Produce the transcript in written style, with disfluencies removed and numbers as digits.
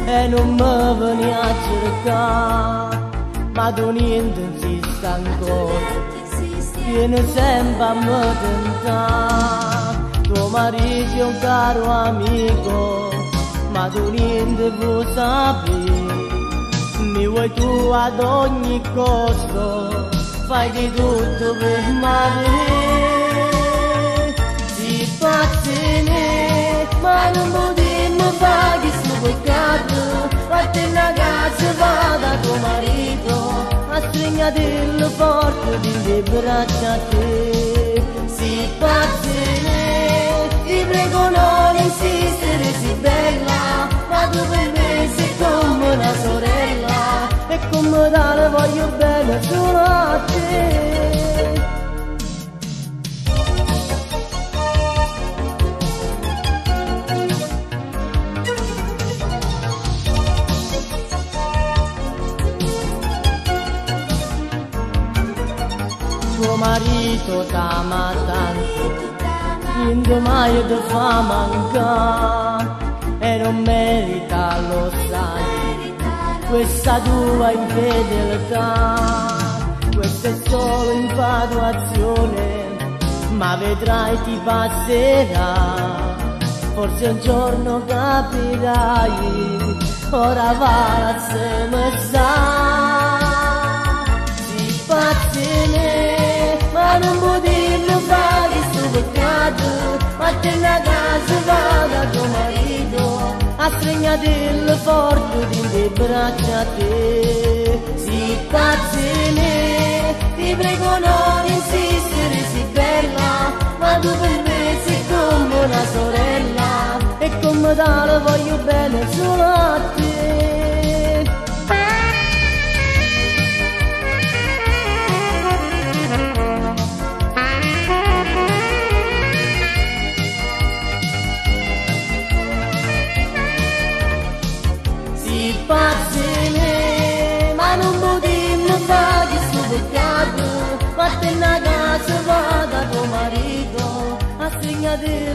e non mi veni a cercare, ma tu niente insiste ancora, vieni sempre a me tentare. Tuo marito è un caro amico, ma tu niente vuoi sapere, mi vuoi tu ad ogni costo, fai di tutto per m'avere. Si pazzine, ma non potremmo fare che sto peccato, fatti una casa, vada a tuo marito, a stringatelo forte di le braccia a te. Si pazzine, ti prego non insistere, si bella, ma tu per me sei come una sorella, e come tale voglio bene solo a te. Tuo marito t'ama tanto, niente mai ti fa mancare, e non merita, lo sai, questa tua infedeltà. Questa è solo infatuazione, ma vedrai ti passerà, forse un giorno capirai, ora va se me sta. Si pazzine, ma non potremmo fare sto peccato, fatti una casa, vada a tuo marito, a stringatelo forte di le braccia a te. Si pazzine, ti prego non insistere, si bella, ma tu per me sei come una sorella, e come tale voglio bene solo a te. Si pazzine, ma non potremmo fare questo peccato, fatti una casa, vada a tuo marito, a stringatelo